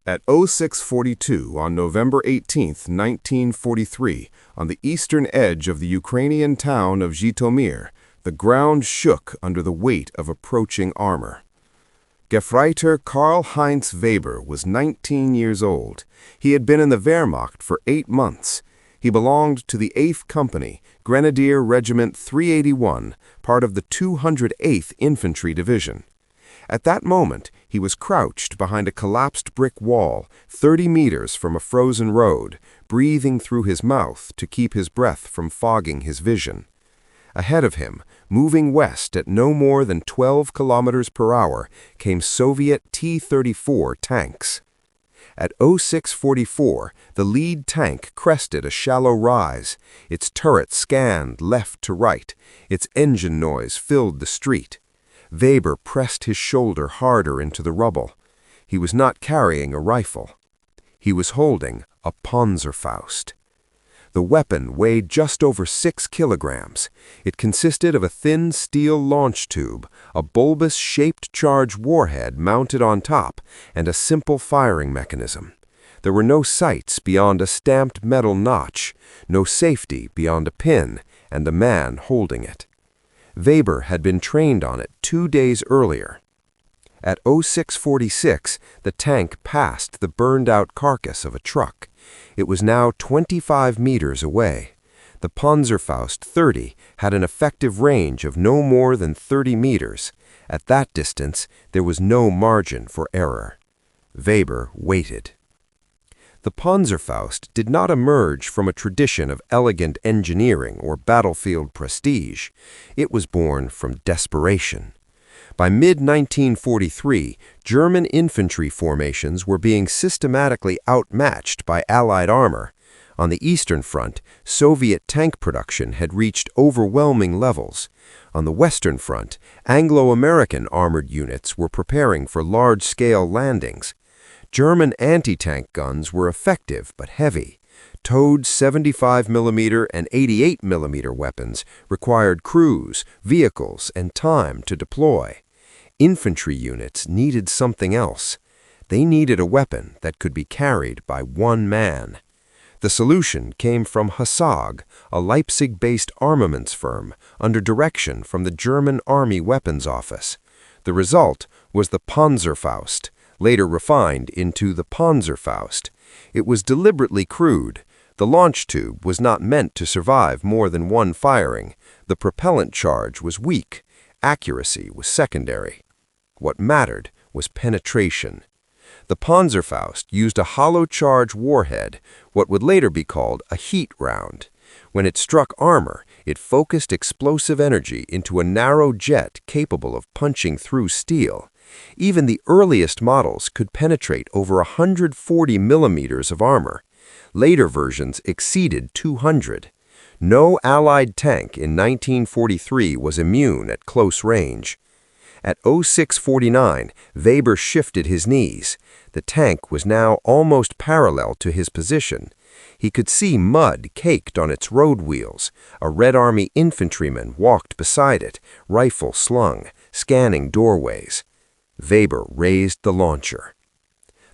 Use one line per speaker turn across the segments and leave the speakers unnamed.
At 0642 on November 18, 1943, on the eastern edge of the Ukrainian town of Zhytomyr, the ground shook under the weight of approaching armor. Gefreiter Karl-Heinz Weber was 19 years old. He had been in the Wehrmacht for 8 months. He belonged to the 8th Company, Grenadier Regiment 381, part of the 208th Infantry Division. At that moment, he was crouched behind a collapsed brick wall, 30 meters from a frozen road, breathing through his mouth to keep his breath from fogging his vision. Ahead of him, moving west at no more than 12 kilometers per hour, came Soviet T-34 tanks. At 0644, the lead tank crested a shallow rise. Its turret scanned left to right. Its engine noise filled the street. Weber pressed his shoulder harder into the rubble. He was not carrying a rifle. He was holding a Panzerfaust. The weapon weighed just over 6 kilograms. It consisted of a thin steel launch tube, a bulbous shaped charge warhead mounted on top, and a simple firing mechanism. There were no sights beyond a stamped metal notch, no safety beyond a pin, and a man holding it. Weber had been trained on it 2 days earlier. At 0646, the tank passed the burned-out carcass of a truck. It was now 25 meters away. The Panzerfaust 30 had an effective range of no more than 30 meters. At that distance, there was no margin for error. Weber waited. The Panzerfaust did not emerge from a tradition of elegant engineering or battlefield prestige. It was born from desperation. By mid-1943, German infantry formations were being systematically outmatched by Allied armor. On the Eastern Front, Soviet tank production had reached overwhelming levels. On the Western Front, Anglo-American armored units were preparing for large-scale landings. German anti-tank guns were effective but heavy. Towed 75mm and 88mm weapons required crews, vehicles, and time to deploy. Infantry units needed something else. They needed a weapon that could be carried by one man. The solution came from Hasag, a Leipzig-based armaments firm, under direction from the German Army Weapons Office. The result was the Panzerfaust, later refined into the Panzerfaust. It was deliberately crude. The launch tube was not meant to survive more than one firing. The propellant charge was weak. Accuracy was secondary. What mattered was penetration. The Panzerfaust used a hollow charge warhead, what would later be called a heat round. When it struck armor, it focused explosive energy into a narrow jet capable of punching through steel. Even the earliest models could penetrate over 140 millimeters of armor. Later versions exceeded 200. No Allied tank in 1943 was immune at close range. At 0649, Weber shifted his knees. The tank was now almost parallel to his position. He could see mud caked on its road wheels. A Red Army infantryman walked beside it, rifle slung, scanning doorways. Weber raised the launcher.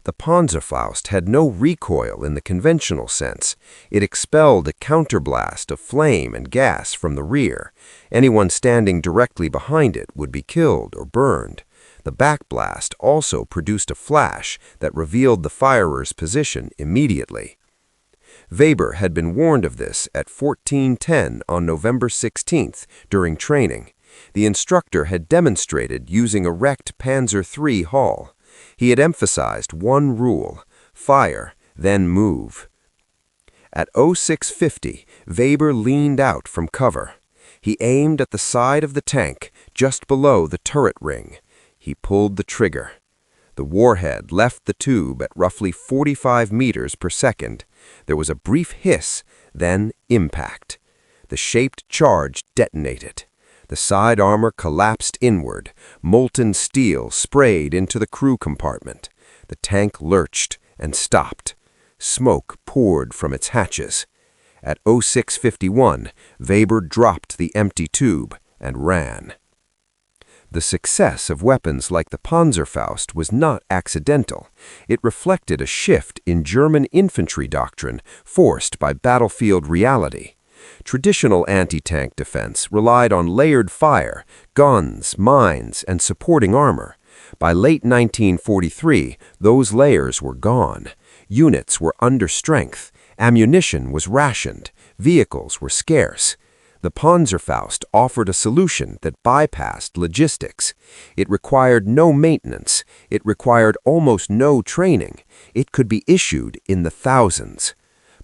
The Panzerfaust had no recoil in the conventional sense. It expelled a counterblast of flame and gas from the rear. Anyone standing directly behind it would be killed or burned. The backblast also produced a flash that revealed the firer's position immediately. Weber had been warned of this at 1410 on November 16th during training. The instructor had demonstrated using a wrecked Panzer III hull. He had emphasized one rule: fire, then move. At 0650, Weber leaned out from cover. He aimed at the side of the tank, just below the turret ring. He pulled the trigger. The warhead left the tube at roughly 45 meters per second. There was a brief hiss, then impact. The shaped charge detonated. The side armor collapsed inward. Molten steel sprayed into the crew compartment. The tank lurched and stopped. Smoke poured from its hatches. At 0651, Weber dropped the empty tube and ran.
The success of weapons like the Panzerfaust was not accidental. It reflected a shift in German infantry doctrine forced by battlefield reality. Traditional anti-tank defense relied on layered fire, guns, mines, and supporting armor. By late 1943, those layers were gone. Units were under strength, ammunition was rationed, vehicles were scarce. The Panzerfaust offered a solution that bypassed logistics. It required no maintenance. It required almost no training. It could be issued in the thousands.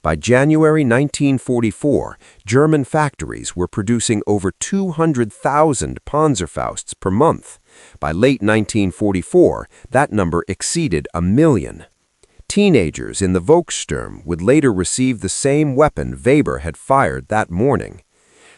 By January 1944, German factories were producing over 200,000 Panzerfausts per month. By late 1944, that number exceeded 1 million. Teenagers in the Volkssturm would later receive the same weapon Weber had fired that morning.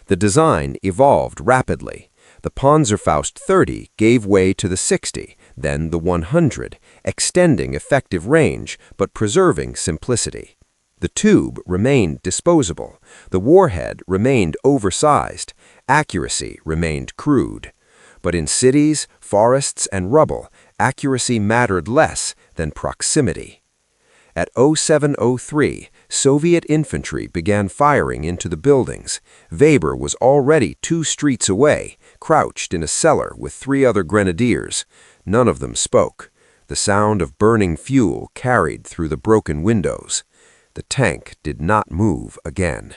The design evolved rapidly. The Panzerfaust 30 gave way to the 60, then the 100, extending effective range but preserving simplicity. The tube remained disposable. The warhead remained oversized. Accuracy remained crude. But in cities, forests, and rubble, accuracy mattered less than proximity. At 07:03, Soviet infantry began firing into the buildings. Weber was already 2 streets away, crouched in a cellar with 3 other grenadiers. None of them spoke. The sound of burning fuel carried through the broken windows. The tank did not move again.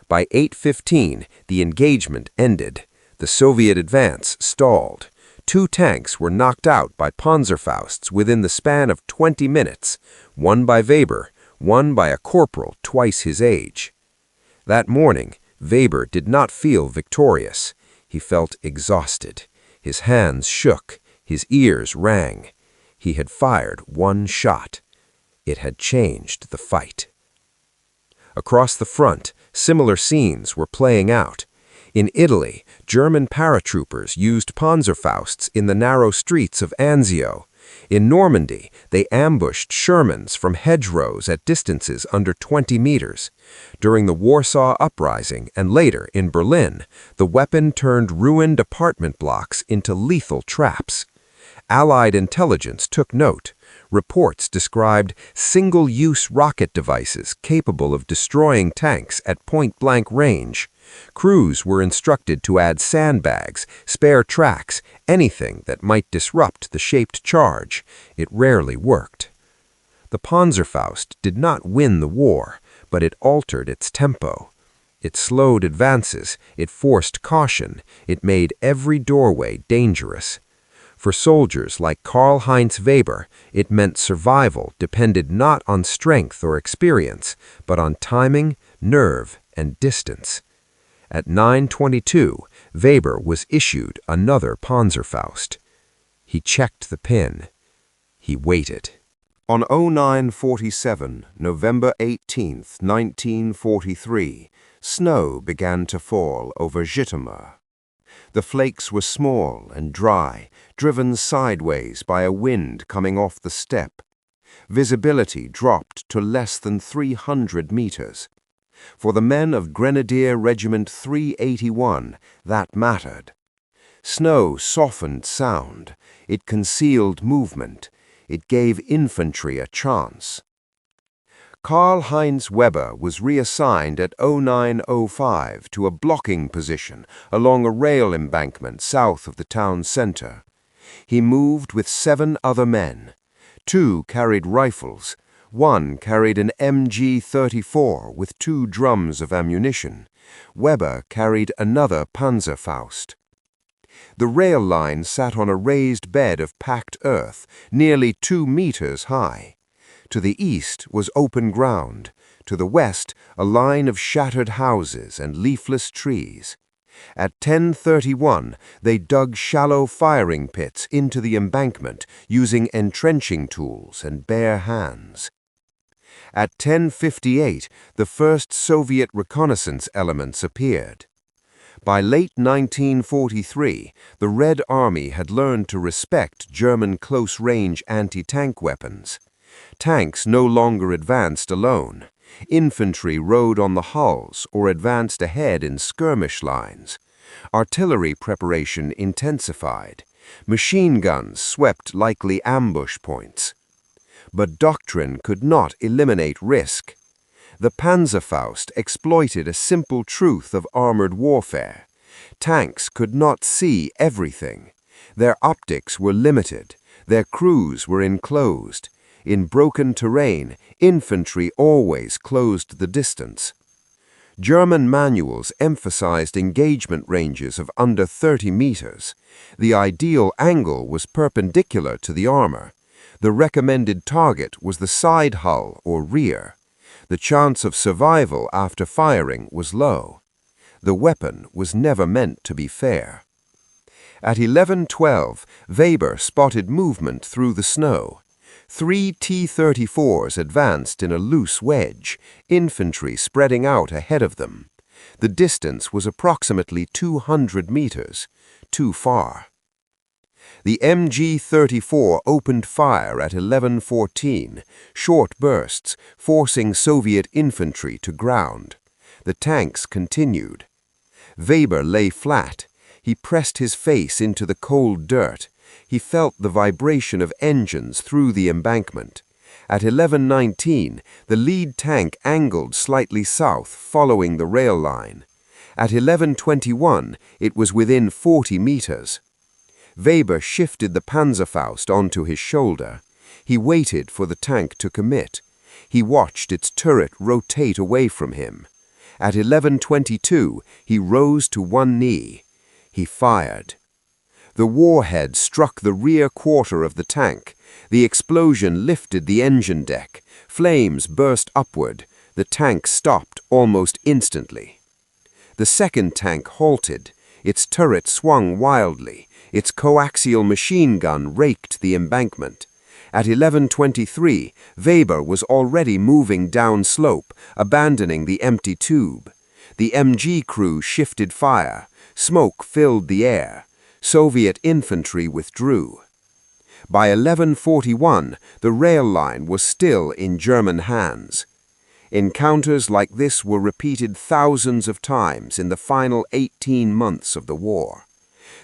By 8:15, the engagement ended. The Soviet advance stalled. 2 tanks were knocked out by Panzerfausts within the span of 20 minutes, one by Weber, one by a corporal twice his age. That morning, Weber did not feel victorious. He felt exhausted. His hands shook. His ears rang. He had fired 1 shot. It had changed the fight. Across the front, similar scenes were playing out. In Italy, German paratroopers used Panzerfausts in the narrow streets of Anzio. In Normandy, they ambushed Shermans from hedgerows at distances under 20 meters. During the Warsaw Uprising and later in Berlin, the weapon turned ruined apartment blocks into lethal traps. Allied intelligence took note. Reports described single-use rocket devices capable of destroying tanks at point-blank range. Crews were instructed to add sandbags, spare tracks, anything that might disrupt the shaped charge. It rarely worked. The Panzerfaust did not win the war, but it altered its tempo. It slowed advances, it forced caution, it made every doorway dangerous. For soldiers like Karl-Heinz Weber, it meant survival depended not on strength or experience, but on timing, nerve, and distance. At 9:22, Weber was issued another Panzerfaust. He checked the pin. He waited. On 09:47, November 18, 1943, snow began to fall over Zhytomyr. The flakes were small and dry, driven sideways by a wind coming off the steppe. Visibility dropped to less than 300 meters. For the men of Grenadier Regiment 381, that mattered. Snow softened sound. It concealed movement. It gave infantry a chance. Karl-Heinz Weber was reassigned at 09:05 to a blocking position along a rail embankment south of the town center. He moved with 7 other men. 2 carried rifles. 1 carried an MG-34 with 2 drums of ammunition. Weber carried another Panzerfaust. The rail line sat on a raised bed of packed earth, nearly 2 meters high. To the east was open ground. To the west, a line of shattered houses and leafless trees. At 10:31, they dug shallow firing pits into the embankment using entrenching tools and bare hands. At 10:58, the first Soviet reconnaissance elements appeared. By late 1943, the Red Army had learned to respect German close-range anti-tank weapons. Tanks no longer advanced alone. Infantry rode on the hulls or advanced ahead in skirmish lines. Artillery preparation intensified. Machine guns swept likely ambush points. But doctrine could not eliminate risk. The Panzerfaust exploited a simple truth of armored warfare. Tanks could not see everything. Their optics were limited. Their crews were enclosed. In broken terrain, infantry always closed the distance. German manuals emphasized engagement ranges of under 30 meters. The ideal angle was perpendicular to the armor. The recommended target was the side hull or rear. The chance of survival after firing was low. The weapon was never meant to be fair. At 11:12, Weber spotted movement through the snow. 3 T-34s advanced in a loose wedge, infantry spreading out ahead of them. The distance was approximately 200 meters, too far. The MG-34 opened fire at 11:14, short bursts, forcing Soviet infantry to ground. The tanks continued. Weber lay flat. He pressed his face into the cold dirt. He felt the vibration of engines through the embankment. At 11:19, the lead tank angled slightly south, following the rail line. At 11:21, it was within 40 meters. Weber shifted the Panzerfaust onto his shoulder. He waited for the tank to commit. He watched its turret rotate away from him. At 11:22, he rose to one knee. He fired. The warhead struck the rear quarter of the tank. The explosion lifted the engine deck. Flames burst upward. The tank stopped almost instantly. The second tank halted. Its turret swung wildly. Its coaxial machine gun raked the embankment. At 11:23, Weber was already moving downslope, abandoning the empty tube. The MG crew shifted fire. Smoke filled the air. Soviet infantry withdrew. By 11:41, the rail line was still in German hands. Encounters like this were repeated thousands of times in the final 18 months of the war.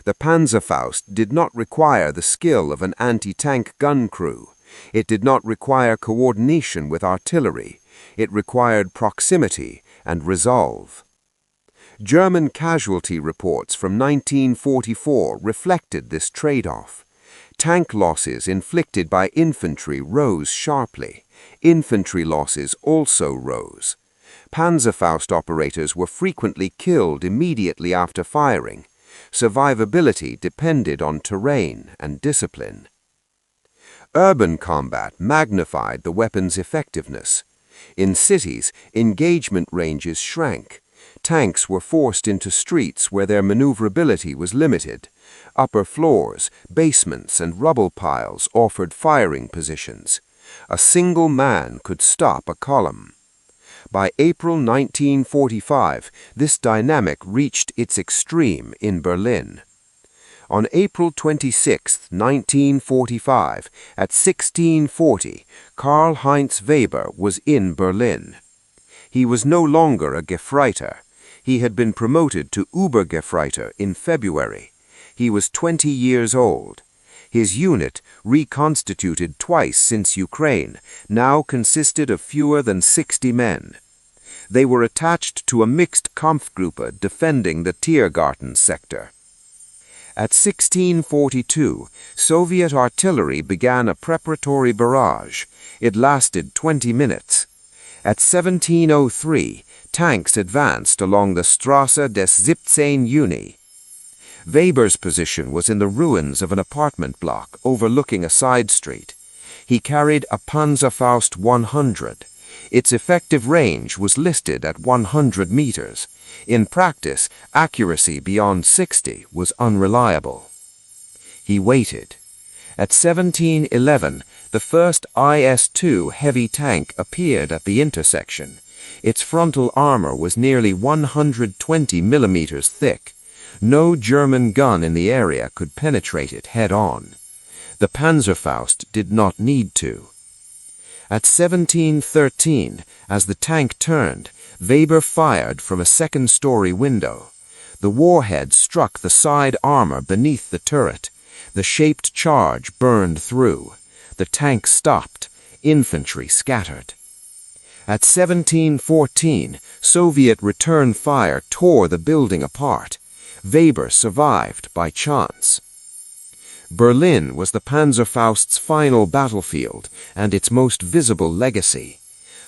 The Panzerfaust did not require the skill of an anti-tank gun crew. It did not require coordination with artillery. It required proximity and resolve. German casualty reports from 1944 reflected this trade-off. Tank losses inflicted by infantry rose sharply. Infantry losses also rose. Panzerfaust operators were frequently killed immediately after firing. Survivability depended on terrain and discipline. Urban combat magnified the weapon's effectiveness. In cities, engagement ranges shrank. Tanks were forced into streets where their maneuverability was limited. Upper floors, basements, and rubble piles offered firing positions. A single man could stop a column. By April 1945, this dynamic reached its extreme in Berlin. On April 26, 1945, at 16:40, Karl-Heinz Weber was in Berlin. He was no longer a Gefreiter. He had been promoted to Obergefreiter in February. He was 20 years old. His unit, reconstituted twice since Ukraine, now consisted of fewer than 60 men. They were attached to a mixed Kampfgruppe defending the Tiergarten sector. At 16:42, Soviet artillery began a preparatory barrage. It lasted 20 minutes. At 17:03, tanks advanced along the Strasse des 17. Juni. Weber's position was in the ruins of an apartment block overlooking a side street. He carried a Panzerfaust 100. Its effective range was listed at 100 meters. In practice, accuracy beyond 60 was unreliable. He waited. At 17:11, the first IS-2 heavy tank appeared at the intersection. Its frontal armor was nearly 120 millimeters thick. No German gun in the area could penetrate it head-on. The Panzerfaust did not need to. At 17:13, as the tank turned, Weber fired from a second-story window. The warhead struck the side armor beneath the turret. The shaped charge burned through. The tank stopped. Infantry scattered. At 17:14, Soviet return fire tore the building apart. Weber survived by chance. Berlin was the Panzerfaust's final battlefield and its most visible legacy.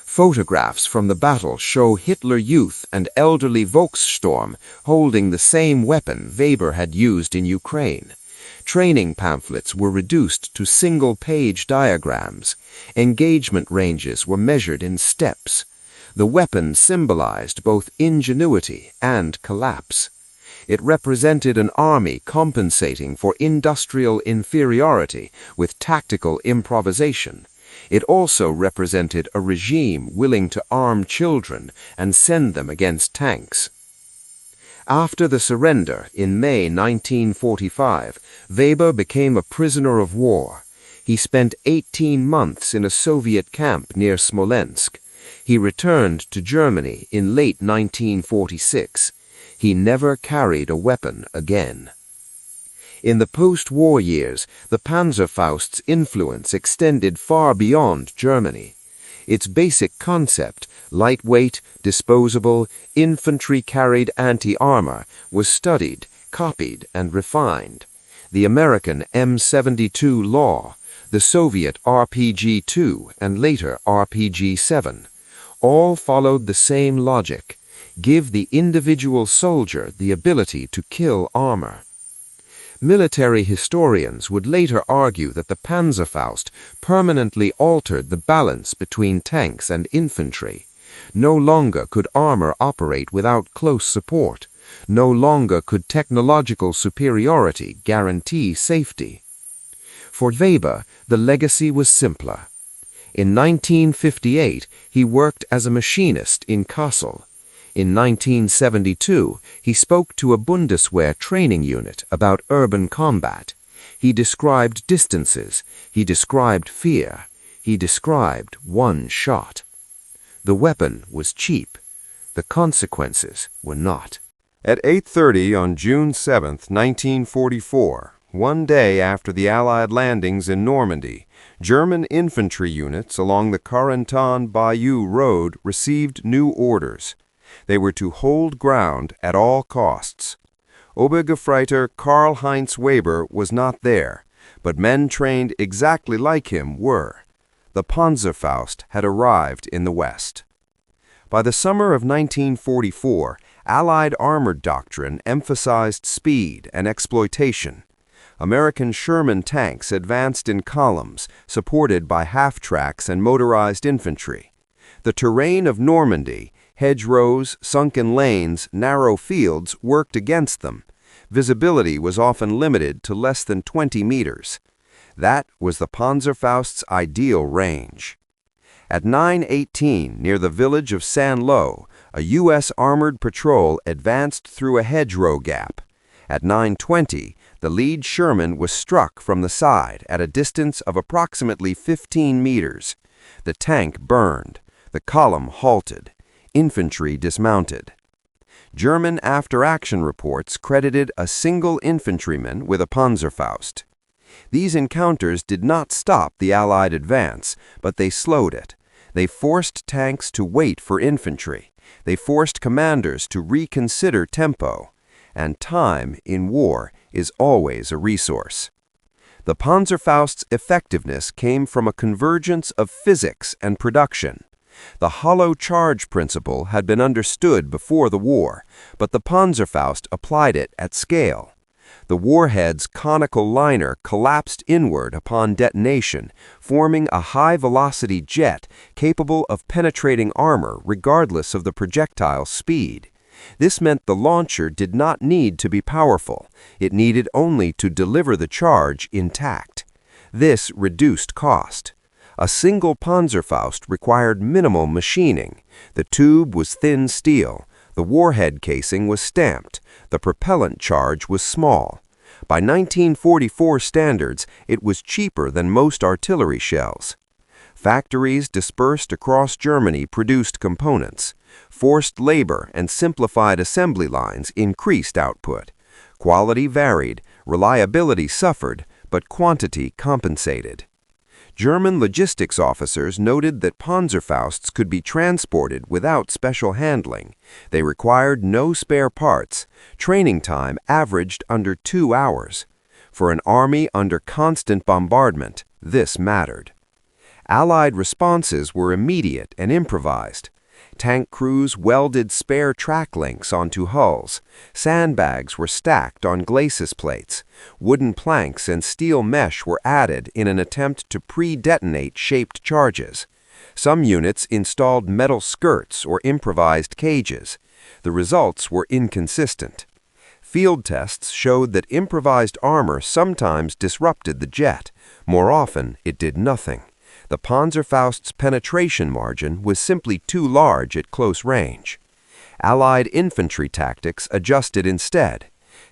Photographs from the battle show Hitler Youth and elderly Volkssturm holding the same weapon Weber had used in Ukraine. Training pamphlets were reduced to single-page diagrams. Engagement ranges were measured in steps. The weapon symbolized both ingenuity and collapse. It represented an army compensating for industrial inferiority with tactical improvisation. It also represented a regime willing to arm children and send them against tanks. After the surrender in May 1945, Weber became a prisoner of war. He spent 18 months in a Soviet camp near Smolensk. He returned to Germany in late 1946. He never carried a weapon again. In the post-war years, the Panzerfaust's influence extended far beyond Germany. Its basic concept, lightweight, disposable, infantry-carried anti-armor, was studied, copied, and refined. The American M72 Law, the Soviet RPG-2, and later RPG-7, all followed the same logic: give the individual soldier the ability to kill armor. Military historians would later argue that the Panzerfaust permanently altered the balance between tanks and infantry. No longer could armor operate without close support. No longer could technological superiority guarantee safety. For Weber, the legacy was simpler. In 1958, he worked as a machinist in Kassel. In 1972, he spoke to a Bundeswehr training unit about urban combat. He described distances. He described fear. He described one shot. The weapon was cheap. The consequences were not.
At 8:30 on June 7, 1944, one day after the Allied landings in Normandy, German infantry units along the Carentan Bayou Road received new orders. They were to hold ground at all costs. Obergefreiter Karl-Heinz Weber was not there, but men trained exactly like him were. The Panzerfaust had arrived in the West. By the summer of 1944, Allied armored doctrine emphasized speed and exploitation. American Sherman tanks advanced in columns, supported by half-tracks and motorized infantry. The terrain of Normandy, hedgerows, sunken lanes, narrow fields worked against them. Visibility was often limited to less than 20 meters. That was the Panzerfaust's ideal range. At 9:18, near the village of Saint-Lô, a U.S. armored patrol advanced through a hedgerow gap. At 9:20, the lead Sherman was struck from the side at a distance of approximately 15 meters. The tank burned. The column halted. Infantry dismounted. German after-action reports credited a single infantryman with a Panzerfaust. These encounters did not stop the Allied advance, but they slowed it. They forced tanks to wait for infantry. They forced commanders to reconsider tempo. And time in war is always a resource. The Panzerfaust's effectiveness came from a convergence of physics and production. The hollow charge principle had been understood before the war, but the Panzerfaust applied it at scale. The warhead's conical liner collapsed inward upon detonation, forming a high-velocity jet capable of penetrating armor regardless of the projectile's speed. This meant the launcher did not need to be powerful. It needed only to deliver the charge intact. This reduced cost. A single Panzerfaust required minimal machining. The tube was thin steel. The warhead casing was stamped. The propellant charge was small. By 1944 standards, it was cheaper than most artillery shells.
Factories dispersed across Germany produced components. Forced labor and simplified assembly lines increased output. Quality varied, reliability suffered, but quantity compensated. German logistics officers noted that Panzerfausts could be transported without special handling. They required no spare parts. Training time averaged under 2 hours. For an army under constant bombardment, this mattered. Allied responses were immediate and improvised. Tank crews welded spare track links onto hulls. Sandbags were stacked on glacis plates. Wooden planks and steel mesh were added in an attempt to pre-detonate shaped charges. Some units installed metal skirts or improvised cages. The results were inconsistent. Field tests showed that improvised armor sometimes disrupted the jet. More often, it did nothing. The Panzerfaust's penetration margin was simply too large at close range. Allied infantry tactics adjusted instead.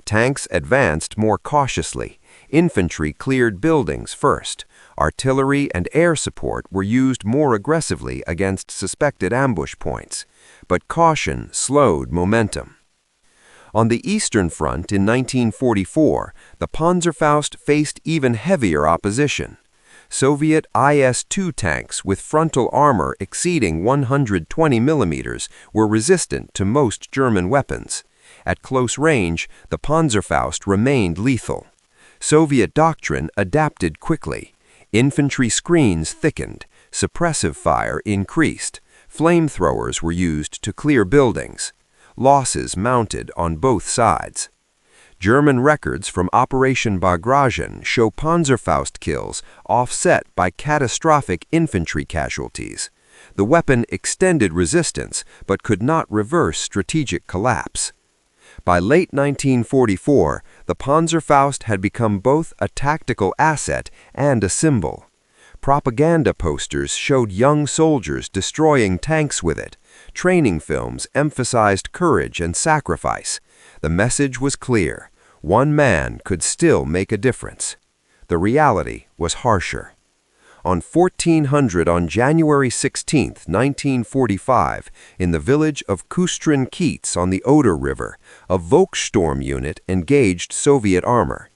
Tanks advanced more cautiously. Infantry cleared buildings first. Artillery and air support were used more aggressively against suspected ambush points. But caution slowed momentum. On the Eastern Front in 1944, the Panzerfaust faced even heavier opposition. Soviet IS-2 tanks with frontal armor exceeding 120 mm were resistant to most German weapons. At close range, the Panzerfaust remained lethal. Soviet doctrine adapted quickly. Infantry screens thickened. Suppressive fire increased. Flamethrowers were used to clear buildings. Losses mounted on both sides. German records from Operation Bagration show Panzerfaust kills offset by catastrophic infantry casualties. The weapon extended resistance but could not reverse strategic collapse. By late 1944, the Panzerfaust had become both a tactical asset and a symbol. Propaganda posters showed young soldiers destroying tanks with it. Training films emphasized courage and sacrifice. The message was clear. One man could still make a difference. The reality was harsher. On 1400 on January 16, 1945, in the village of Kustrin-Kietz on the Oder River, a Volkssturm unit engaged Soviet armor.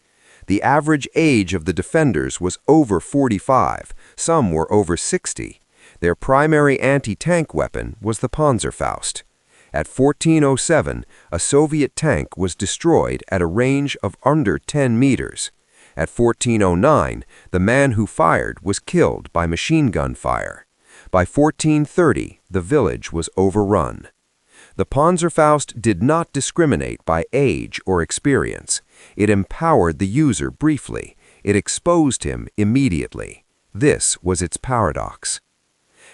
The average age of the defenders was over 45, some were over 60. Their primary anti-tank weapon was the Panzerfaust. At 1407, a Soviet tank was destroyed at a range of under 10 meters. At 1409, the man who fired was killed by machine gun fire. By 1430, the village was overrun. The Panzerfaust did not discriminate by age or experience. It empowered the user briefly. It exposed him immediately. This was its paradox.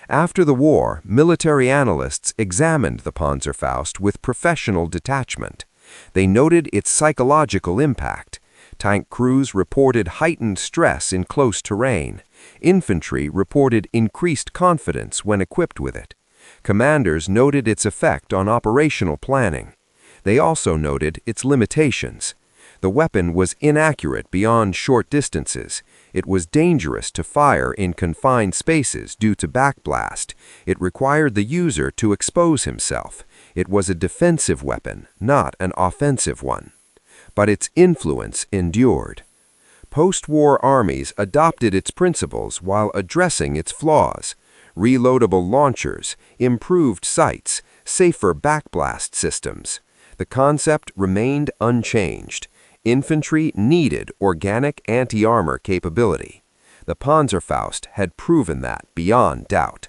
After the war, military analysts examined the Panzerfaust with professional detachment. They noted its psychological impact. Tank crews reported heightened stress in close terrain. Infantry reported increased confidence when equipped with it. Commanders noted its effect on operational planning. They also noted its limitations. The weapon was inaccurate beyond short distances. It was dangerous to fire in confined spaces due to backblast. It required the user to expose himself. It was a defensive weapon, not an offensive one. But its influence endured. Post-war armies adopted its principles while addressing its flaws. Reloadable launchers, improved sights, safer backblast systems. The concept remained unchanged. Infantry needed organic anti-armor capability. The Panzerfaust had proven that beyond doubt.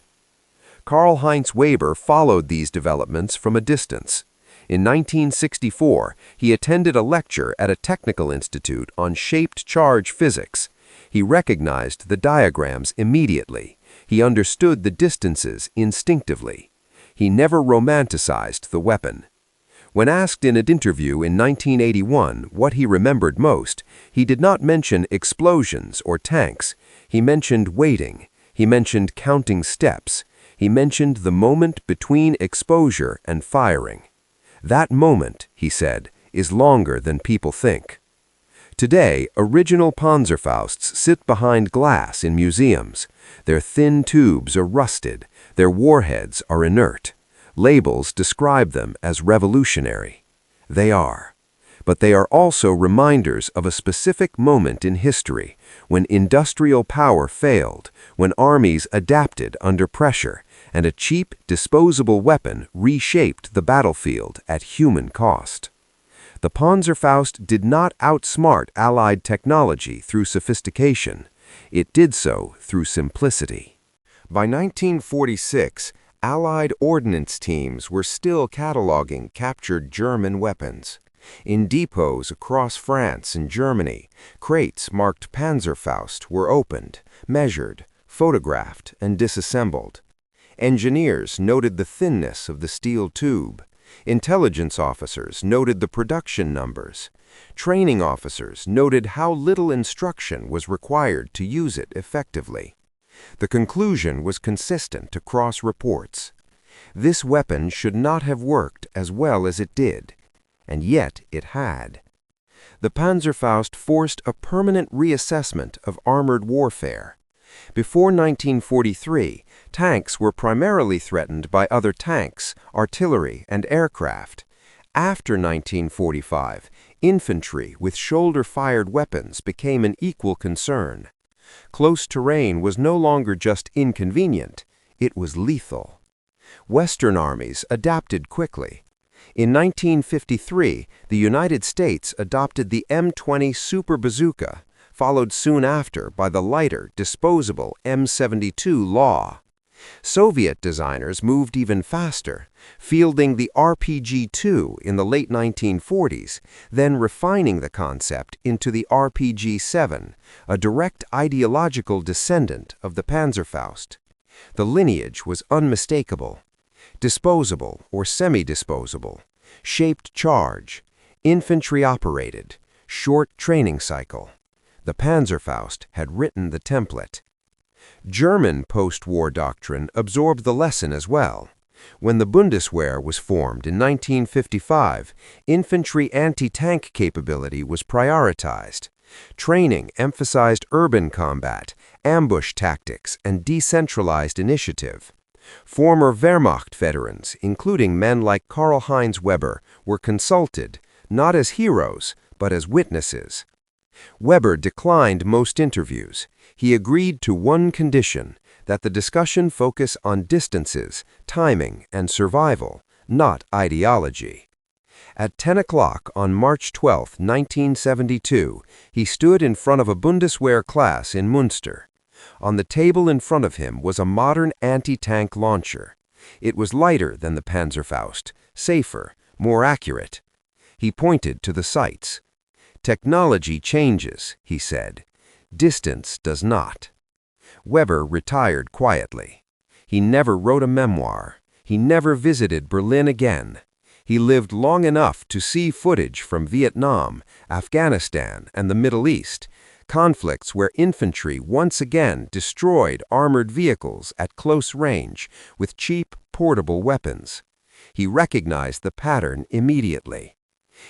Karl-Heinz Weber followed these developments from a distance. In 1964, he attended a lecture at a technical institute on shaped charge physics. He recognized the diagrams immediately. He understood the distances instinctively. He never romanticized the weapon. When asked in an interview in 1981 what he remembered most, he did not mention explosions or tanks. He mentioned waiting. He mentioned counting steps. He mentioned the moment between exposure and firing. That moment, he said, is longer than people think. Today, original Panzerfausts sit behind glass in museums. Their thin tubes are rusted, their warheads are inert. Labels describe them as revolutionary. They are. But they are also reminders of a specific moment in history when industrial power failed, when armies adapted under pressure, and a cheap, disposable weapon reshaped the battlefield at human cost. The Panzerfaust did not outsmart Allied technology through sophistication. It did so through simplicity. By 1946, Allied ordnance teams were still cataloging captured German weapons. In depots across France and Germany, crates marked Panzerfaust were opened, measured, photographed, and disassembled. Engineers noted the thinness of the steel tube. Intelligence officers noted the production numbers. Training officers noted how little instruction was required to use it effectively. The conclusion was consistent across reports. This weapon should not have worked as well as it did. And yet it had. The Panzerfaust forced a permanent reassessment of armored warfare. Before 1943, tanks were primarily threatened by other tanks, artillery, and aircraft. After 1945, infantry with shoulder-fired weapons became an equal concern. Close terrain was no longer just inconvenient, it was lethal. Western armies adapted quickly. In 1953, the United States adopted the M20 Super Bazooka, followed soon after by the lighter, disposable M72 Law. Soviet designers moved even faster, fielding the RPG-2 in the late 1940s, then refining the concept into the RPG-7, a direct ideological descendant of the Panzerfaust. The lineage was unmistakable. Disposable or semi-disposable, shaped charge, infantry operated, short training cycle. The Panzerfaust had written the template. German post-war doctrine absorbed the lesson as well. When the Bundeswehr was formed in 1955, infantry anti-tank capability was prioritized. Training emphasized urban combat, ambush tactics, and decentralized initiative. Former Wehrmacht veterans, including men like Karl-Heinz Weber, were consulted, not as heroes, but as witnesses. Weber declined most interviews. He agreed to one condition, that the discussion focus on distances, timing, and survival, not ideology. At 10 o'clock on March 12, 1972, he stood in front of a Bundeswehr class in Münster. On the table in front of him was a modern anti-tank launcher. It was lighter than the Panzerfaust, safer, more accurate. He pointed to the sights. "Technology changes," he said. "Distance does not." Weber retired quietly. He never wrote a memoir. He never visited Berlin again. He lived long enough to see footage from Vietnam, Afghanistan, and the Middle East, conflicts where infantry once again destroyed armored vehicles at close range with cheap, portable weapons. He recognized the pattern immediately.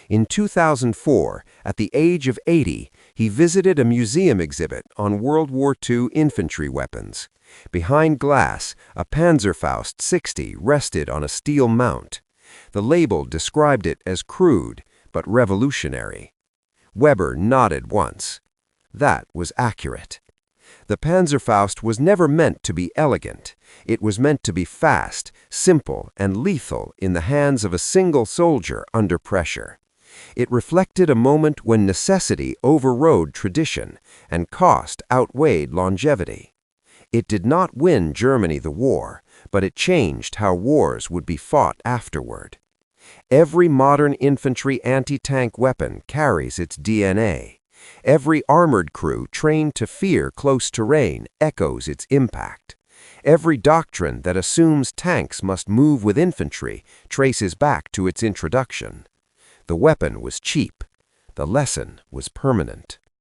In 2004, at the age of 80, he visited a museum exhibit on World War II infantry weapons. Behind glass, a Panzerfaust 60 rested on a steel mount. The label described it as crude, but revolutionary. Weber nodded once. That was accurate. The Panzerfaust was never meant to be elegant. It was meant to be fast, simple, and lethal in the hands of a single soldier under pressure. It reflected a moment when necessity overrode tradition and cost outweighed longevity. It did not win Germany the war, but it changed how wars would be fought afterward. Every modern infantry anti-tank weapon carries its DNA. Every armored crew trained to fear close terrain echoes its impact. Every doctrine that assumes tanks must move with infantry traces back to its introduction. The weapon was cheap. The lesson was permanent.